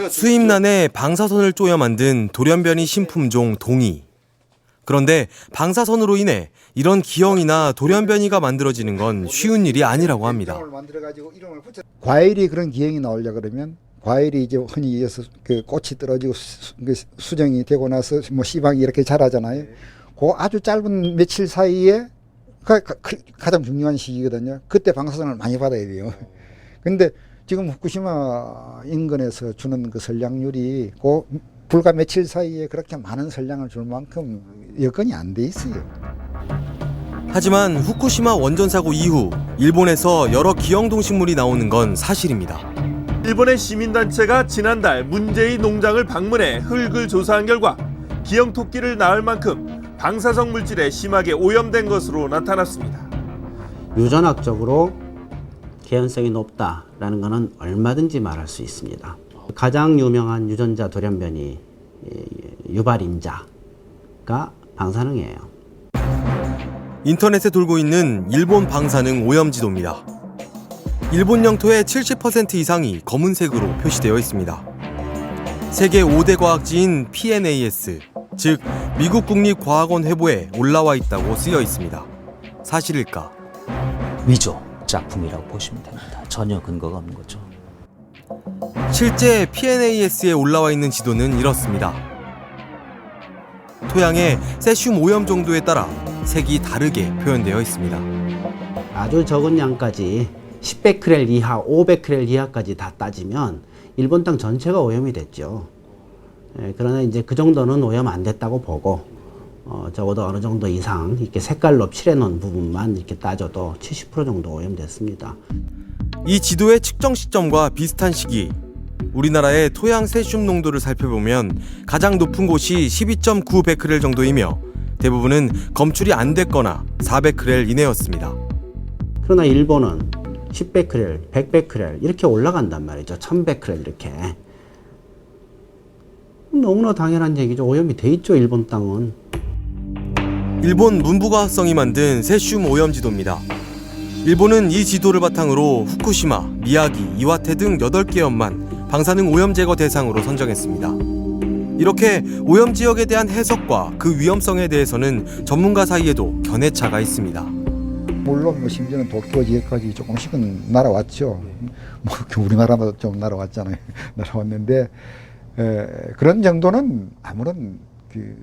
수입란에 방사선을 쪼여 만든 돌연변이 신품종 동이. 그런데 방사선으로 인해 이런 기형이나 돌연변이가 만들어지는 건 쉬운 일이 아니라고 합니다. 과일이 그런 기형이 나오려 그러면 과일이 이제 흔히 얘기해서 그 꽃이 떨어지고 수정이 되고 나서 뭐 씨방이 이렇게 자라잖아요. 그 아주 짧은 며칠 사이에 가장 중요한 시기거든요. 그때 방사선을 많이 받아야 돼요. 근데 지금 후쿠시마 인근에서 주는 그 선량률이 그 불과 며칠 사이에 그렇게 많은 선량을 줄 만큼 여건이 안 돼 있어요. 하지만 후쿠시마 원전 사고 이후 일본에서 여러 기형 동식물이 나오는 건 사실입니다. 일본의 시민단체가 지난달 문제의 농장을 방문해 흙을 조사한 결과 기형 토끼를 낳을 만큼 방사성 물질에 심하게 오염된 것으로 나타났습니다. 유전학적으로 개연성이 높다라는 것은 얼마든지 말할 수 있습니다. 가장 유명한 유전자 돌연변이 유발인자가 방사능이에요. 인터넷에 돌고 있는 일본 방사능 오염지도입니다. 일본 영토의 70% 이상이 검은색으로 표시되어 있습니다. 세계 5대 과학지인 PNAS, 즉 미국 국립과학원 회보에 올라와 있다고 쓰여 있습니다. 사실일까? 위조 작품이라고 보시면 됩니다. 전혀 근거가 없는 거죠. 실제 PNAS에 올라와 있는 지도는 이렇습니다. 토양의 세슘 오염 정도에 따라 색이 다르게 표현되어 있습니다. 아주 적은 양까지 10베크렐 이하, 5베크렐 이하까지 다 따지면 일본 땅 전체가 오염이 됐죠. 그러나 이제 그 정도는 오염 안 됐다고 보고 적어도 어느 정도 이상 이렇게 색깔로 칠해놓은 부분만 이렇게 따져도 70% 정도 오염됐습니다. 이 지도의 측정 시점과 비슷한 시기, 우리나라의 토양 세슘 농도를 살펴보면 가장 높은 곳이 12.9 베크렐 정도이며 대부분은 검출이 안 됐거나 4베크렐 이내였습니다. 그러나 일본은 10베크렐, 100베크렐 이렇게 올라간단 말이죠. 1000베크렐 이렇게. 너무나 당연한 얘기죠. 오염이 돼 있죠, 일본 땅은. 일본 문부과학성이 만든 세슘 오염 지도입니다. 일본은 이 지도를 바탕으로 후쿠시마, 미야기, 이와테 등 8개 현만 방사능 오염 제거 대상으로 선정했습니다. 이렇게 오염 지역에 대한 해석과 그 위험성에 대해서는 전문가 사이에도 견해차가 있습니다. 물론 뭐 심지어는 도쿄 지역까지 조금씩은 날아왔죠. 뭐 우리나라도 좀 날아왔잖아요. 날아왔는데 그런 정도는 아무런 그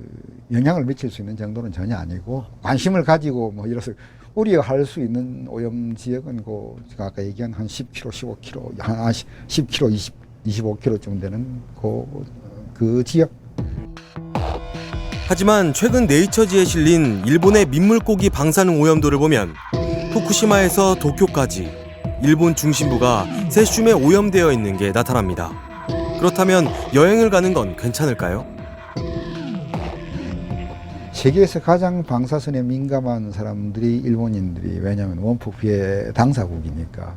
영향을 미칠 수 있는 정도는 전혀 아니고 관심을 가지고 뭐 이래서 우려할 수 있는 오염 지역은 그 제가 아까 얘기한 한 10km, 15km, 한 10km, 25km쯤 되는 그 지역. 하지만 최근 네이처지에 실린 일본의 민물고기 방사능 오염도를 보면 후쿠시마에서 도쿄까지 일본 중심부가 세슘에 오염되어 있는 게 나타납니다. 그렇다면 여행을 가는 건 괜찮을까요? 세계에서 가장 방사선에 민감한 사람들이 일본인들이, 왜냐하면 원폭 피해 당사국이니까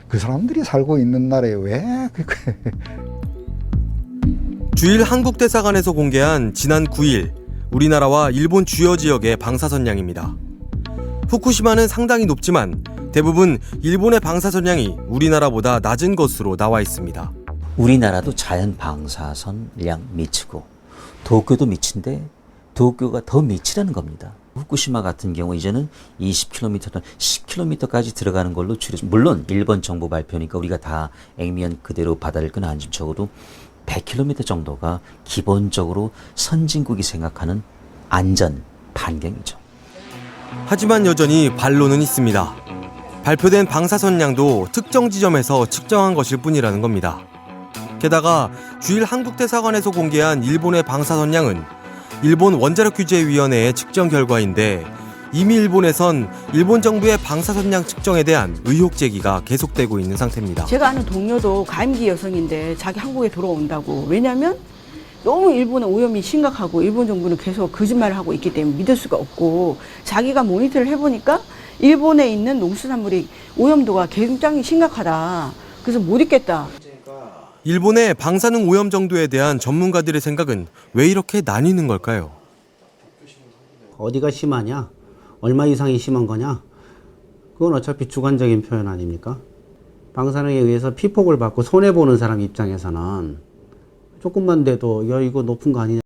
그 사람들이 살고 있는 나라에 왜 주일 한국대사관에서 공개한 지난 9일 우리나라와 일본 주요 지역의 방사선량입니다. 후쿠시마는 상당히 높지만 대부분 일본의 방사선량이 우리나라보다 낮은 것으로 나와 있습니다. 우리나라도 자연 방사선량 미치고 도쿄도 미친데 도쿄가 더 미치라는 겁니다. 후쿠시마 같은 경우 이제는 20km, 10km까지 들어가는 걸로 줄여서, 물론 일본 정부 발표니까 우리가 다 액면 그대로 받아들일 건 아니지만 적어도 100km 정도가 기본적으로 선진국이 생각하는 안전 반경이죠. 하지만 여전히 반론은 있습니다. 발표된 방사선량도 특정 지점에서 측정한 것일 뿐이라는 겁니다. 게다가 주일 한국대사관에서 공개한 일본의 방사선량은 일본 원자력규제위원회의 측정 결과인데 이미 일본에선 일본 정부의 방사선량 측정에 대한 의혹 제기가 계속되고 있는 상태입니다. 제가 아는 동료도 가임기 여성인데 자기 한국에 돌아온다고. 왜냐하면 너무 일본의 오염이 심각하고 일본 정부는 계속 거짓말을 하고 있기 때문에 믿을 수가 없고, 자기가 모니터를 해보니까 일본에 있는 농수산물이 오염도가 굉장히 심각하다. 그래서 못 있겠다. 일본의 방사능 오염 정도에 대한 전문가들의 생각은 왜 이렇게 나뉘는 걸까요? 어디가 심하냐? 얼마 이상이 심한 거냐? 그건 어차피 주관적인 표현 아닙니까? 방사능에 의해서 피폭을 받고 손해보는 사람 입장에서는 조금만 돼도 야 이거 높은 거 아니냐